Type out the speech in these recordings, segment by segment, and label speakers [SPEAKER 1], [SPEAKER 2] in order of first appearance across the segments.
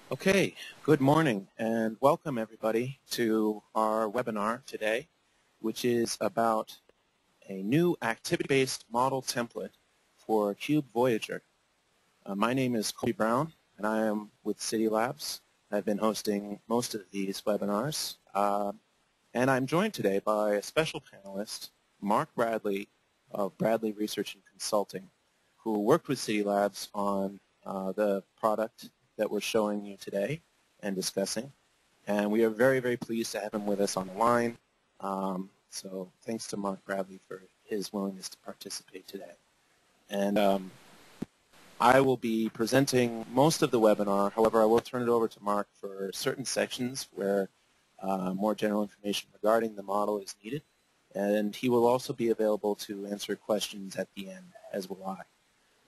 [SPEAKER 1] Okay, good morning and welcome everybody to our webinar today, which is about a new activity-based model template for Cube Voyager. My name is Colby Brown and I am with City Labs. I've been hosting most of these webinars and I'm joined today by a special panelist, Mark Bradley of Bradley Research and Consulting, who worked with City Labs on the product that we're showing you today and discussing. And we are very, very pleased to have him with us on the line. So thanks to Mark Bradley for his willingness to participate today. And I will be presenting most of the webinar. However, I will turn it over to Mark for certain sections where more general information regarding the model is needed. And he will also be available to answer questions at the end, as will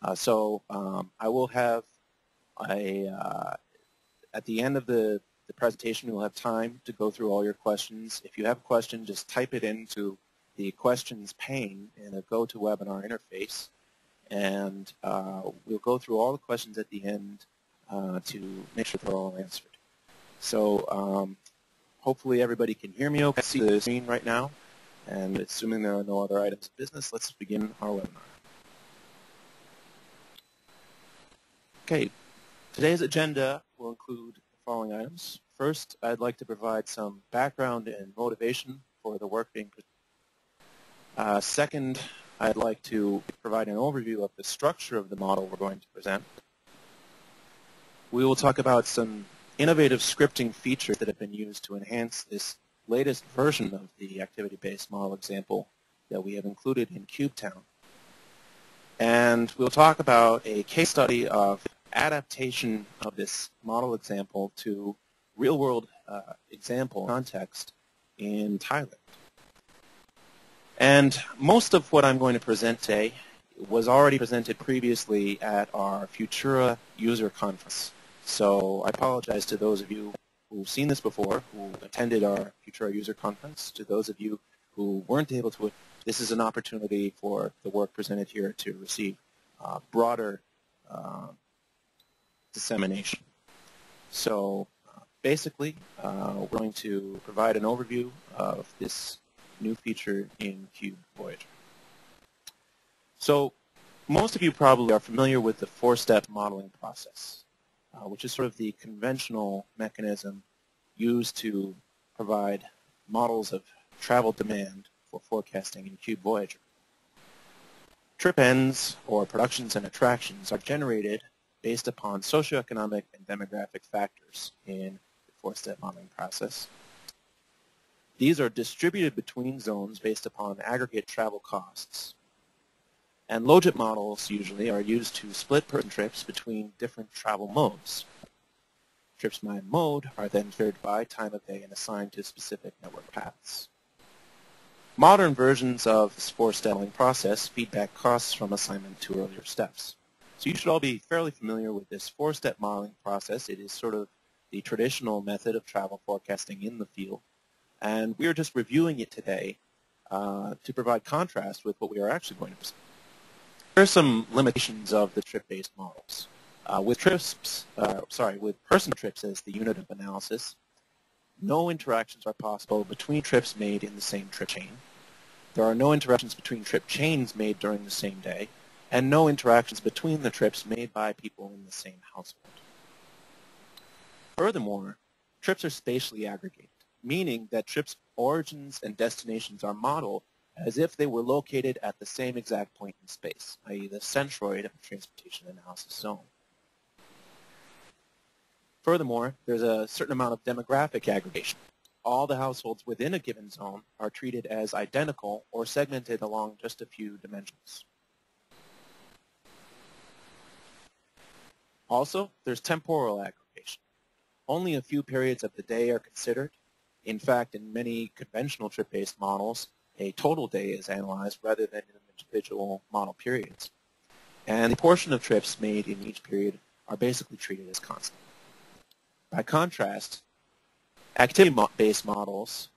[SPEAKER 1] I. So I will have at the end of the presentation, we'll have time to go through all your questions. If you have a question, just type it into the questions pane in the GoToWebinar interface, and we'll go through all the questions at the end to make sure they're all answered. So hopefully everybody can hear me okay. I see the screen right now, and assuming there are no other items of business, let's begin our webinar. Okay. Today's agenda will include the following items. First, I'd like to provide some background and motivation for the work being presented. Second, I'd like to provide an overview of the structure of the model we're going to present. We will talk about some innovative scripting features that have been used to enhance this latest version of the activity-based model example that we have included in CubeTown. And we'll talk about a case study of adaptation of this model example to real-world example context in Thailand. And most of what I'm going to present today was already presented previously at our Futura user conference. So I apologize to those of you who've seen this before, who attended our Futura user conference. To those of you who weren't able to, this is an opportunity for the work presented here to receive broader dissemination. So basically, we're going to provide an overview of this new feature in Cube Voyager. So most of you probably are familiar with the four-step modeling process, which is sort of the conventional mechanism used to provide models of travel demand for forecasting in Cube Voyager. Trip ends, or productions and attractions, are generated based upon socioeconomic and demographic factors in the four-step modeling process. These are distributed between zones based upon aggregate travel costs. And logit models usually are used to split person trips between different travel modes. Trips by mode are then filtered by time of day and assigned to specific network paths. Modern versions of this four-step modeling process feedback costs from assignment to earlier steps. So you should all be fairly familiar with this four-step modeling process. It is sort of the traditional method of travel forecasting in the field. And we are just reviewing it today to provide contrast with what we are actually going to present. Here are some limitations of the trip-based models. With person trips as the unit of analysis, no interactions are possible between trips made in the same trip chain. There are no interactions between trip chains made during the same day, and no interactions between the trips made by people in the same household. Furthermore, trips are spatially aggregated, meaning that trips' origins and destinations are modeled as if they were located at the same exact point in space, i.e. the centroid of the transportation analysis zone. Furthermore, there's a certain amount of demographic aggregation. All the households within a given zone are treated as identical or segmented along just a few dimensions. Also, there's temporal aggregation. Only a few periods of the day are considered. In fact, in many conventional trip-based models, a total day is analyzed rather than individual model periods. And the portion of trips made in each period are basically treated as constant. By contrast, activity-based models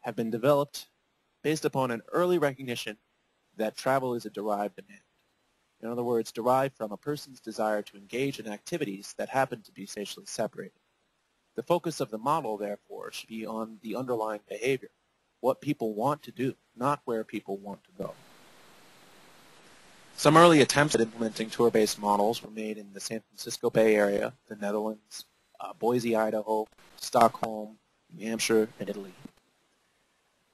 [SPEAKER 1] have been developed based upon an early recognition that travel is a derived demand. In other words, derived from a person's desire to engage in activities that happen to be spatially separated. The focus of the model, therefore, should be on the underlying behavior, what people want to do, not where people want to go. Some early attempts at implementing tour-based models were made in the San Francisco Bay Area, the Netherlands, Boise, Idaho, Stockholm, New Hampshire, and Italy.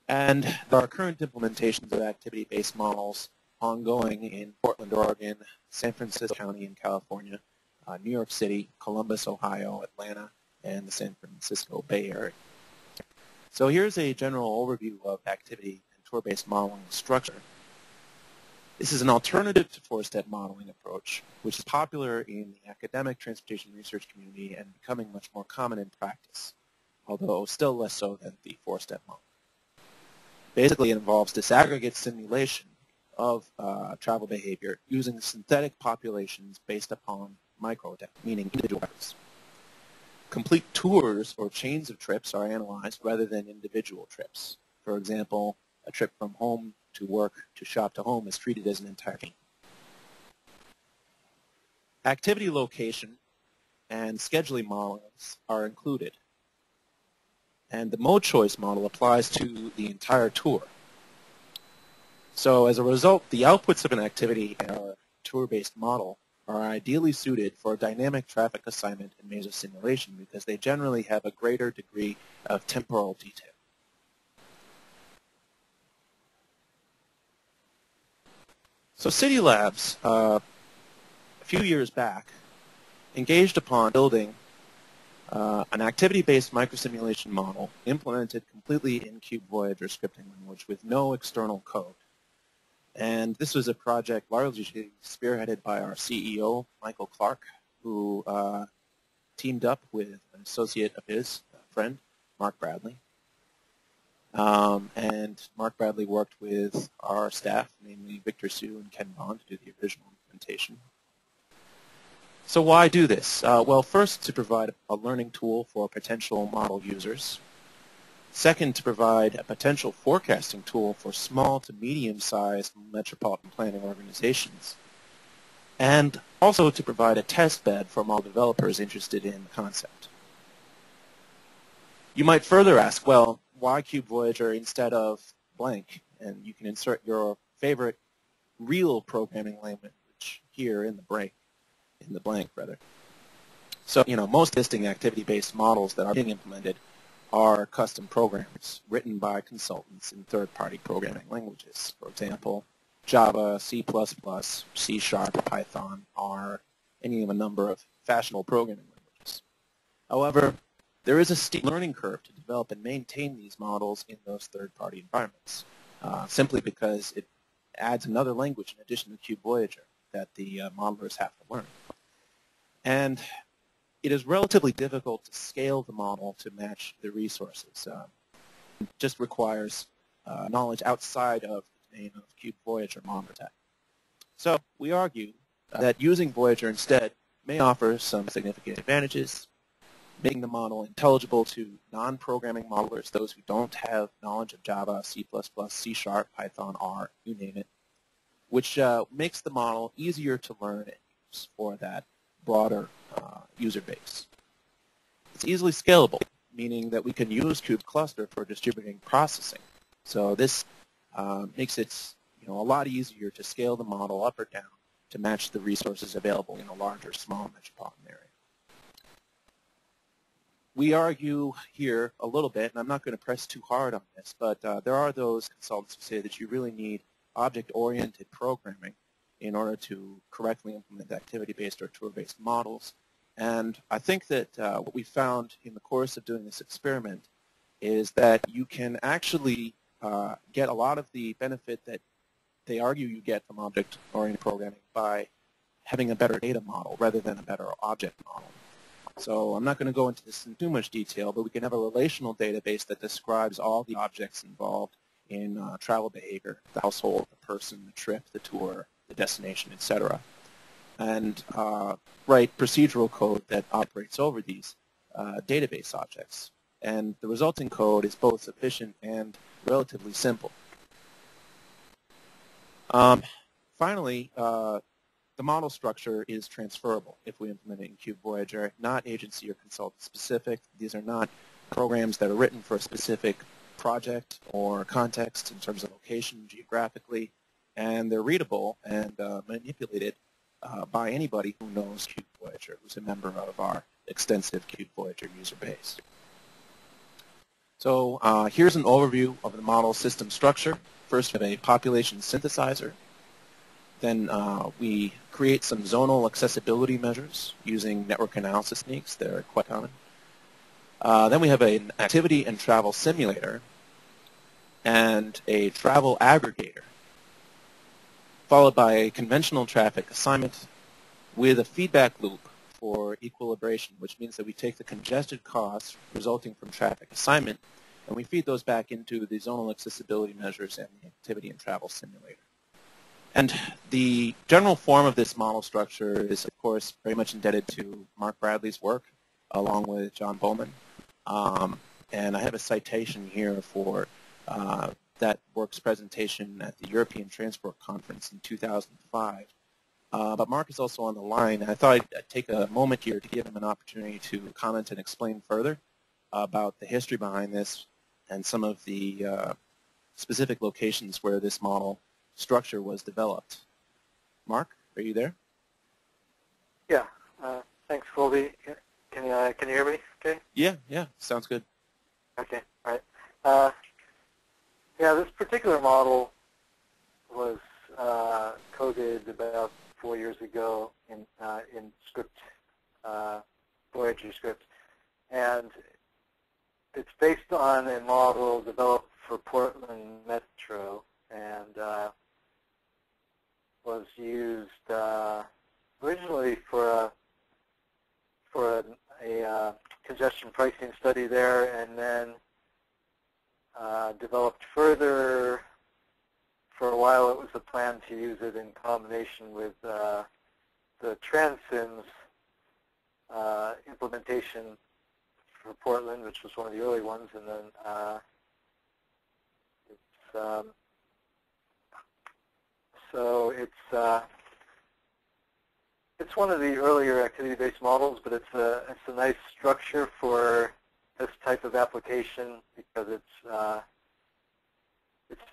[SPEAKER 1] And there are current implementations of activity-based models ongoing in Portland, Oregon, San Francisco County in California, New York City, Columbus, Ohio, Atlanta, and the San Francisco Bay Area. So here's a general overview of activity and tour-based modeling structure. This is an alternative to four-step modeling approach, which is popular in the academic transportation research community and becoming much more common in practice, although still less so than the four-step model. Basically, it involves disaggregate simulation of travel behavior using synthetic populations based upon microdata, meaning individual records. Complete tours or chains of trips are analyzed rather than individual trips. For example, a trip from home to work to shop to home is treated as an entire chain. Activity location and scheduling models are included. And the mode choice model applies to the entire tour. So as a result, the outputs of an activity in our tour-based model are ideally suited for dynamic traffic assignment and maze simulation because they generally have a greater degree of temporal detail. So City Labs, a few years back, engaged upon building an activity-based microsimulation model implemented completely in Cube Voyager scripting language with no external code. And this was a project largely spearheaded by our CEO, Michael Clark, who teamed up with an associate of his, a friend, Mark Bradley. And Mark Bradley worked with our staff, namely Victor Sue and Ken Bond, to do the original implementation. So why do this? Well, first, to provide a learning tool for potential model users. Second, to provide a potential forecasting tool for small to medium-sized metropolitan planning organizations. And also to provide a test bed for model developers interested in the concept. You might further ask, well, why Cube Voyager instead of blank? And you can insert your favorite real programming language here in the blank. So, most existing activity-based models that are being implemented are custom programs written by consultants in third-party programming languages. For example, Java, C++, C#, Python, R, any of a number of fashionable programming languages. However, there is a steep learning curve to develop and maintain these models in those third-party environments, simply because it adds another language in addition to Cube Voyager that the modelers have to learn. And it is relatively difficult to scale the model to match the resources. It just requires knowledge outside of the domain of Cube Voyager model tech. So we argue that using Voyager instead may offer some significant advantages, making the model intelligible to non-programming modelers, those who don't have knowledge of Java, C++, C#, Python, R, you name it, which makes the model easier to learn and use for that broader user base. It's easily scalable, meaning that we can use Cube Cluster for distributing processing. So this makes it a lot easier to scale the model up or down to match the resources available in a large or small metropolitan area. We argue here a little bit, and I'm not going to press too hard on this, but there are those consultants who say that you really need object-oriented programming in order to correctly implement activity-based or tour-based models. And I think that what we found in the course of doing this experiment is that you can actually get a lot of the benefit that they argue you get from object-oriented programming by having a better data model rather than a better object model. So I'm not going to go into this in too much detail, but we can have a relational database that describes all the objects involved in travel behavior, the household, the person, the trip, the tour, the destination, etc. And write procedural code that operates over these database objects. And the resulting code is both efficient and relatively simple. Finally, the model structure is transferable if we implement it in Cube Voyager, not agency or consultant specific. These are not programs that are written for a specific project or context in terms of location geographically, and they're readable and manipulated by anybody who knows Cube Voyager, who's a member of our extensive Cube Voyager user base. So here's an overview of the model system structure. First, we have a population synthesizer. Then we create some zonal accessibility measures using network analysis techniques. They're quite common. Then we have an activity and travel simulator and a travel aggregator, followed by a conventional traffic assignment with a feedback loop for equilibration, which means that we take the congested costs resulting from traffic assignment and we feed those back into the zonal accessibility measures and the activity and travel simulator. And the general form of this model structure is, of course, very much indebted to Mark Bradley's work along with John Bowman. And I have a citation here for that work's presentation at the European Transport Conference in 2005. But Mark is also on the line. I thought I'd take a moment here to give him an opportunity to comment and explain further about the history behind this and some of the specific locations where this model structure was developed. Mark, are you there?
[SPEAKER 2] Yeah. Thanks, Colby. Can you hear me? Okay.
[SPEAKER 1] Yeah. Sounds good.
[SPEAKER 2] Okay. All right. Yeah, this particular model was coded about 4 years ago in script, Voyager script, and it's based on a model developed for Portland Metro and was used originally for a congestion pricing study there, and then developed further. For a while, it was a plan to use it in combination with the TransSims implementation for Portland, which was one of the early ones, and then it's one of the earlier activity-based models, but it's a nice structure for this type of application because it's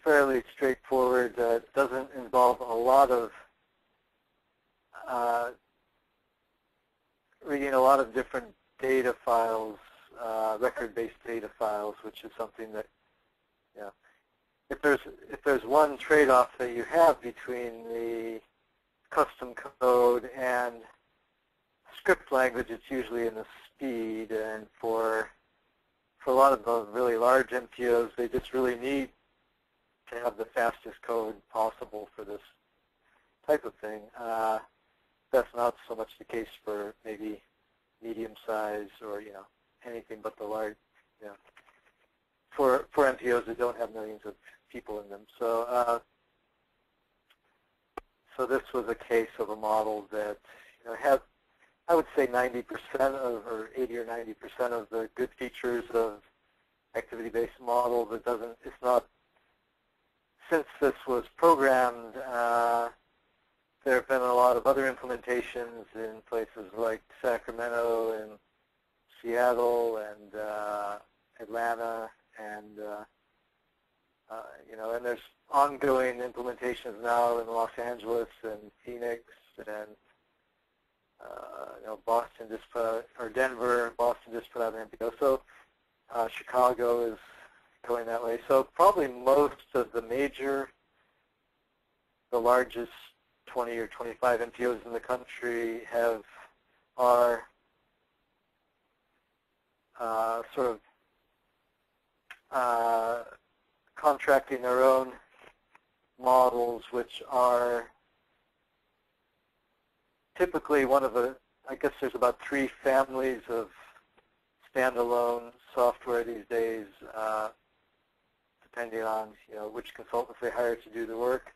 [SPEAKER 2] fairly straightforward. It doesn't involve a lot of reading a lot of different data files, record-based data files, which is something that, you know, if there's one trade-off that you have between the custom code and script language, it's usually in the speed. And for a lot of the really large MPOs, they just really need to have the fastest code possible for this type of thing. That's not so much the case for maybe medium size or, you know, anything but the large, you know, for MPOs that don't have millions of people in them. So so this was a case of a model that, you know, had, I would say, 90% of, or 80 or 90% of the good features of activity-based model, but it's not, since this was programmed, there have been a lot of other implementations in places like Sacramento and Seattle and Atlanta, and you know, and there's ongoing implementations now in Los Angeles and Phoenix and you know, Boston just put out, or Denver, Boston just put out an MPO. So Chicago is going that way. So probably most of the largest 20 or 25 MPOs in the country are sort of contracting their own models, which are typically one of the, I guess there's about 3 families of standalone software these days, depending on, you know, which consultants they hire to do the work.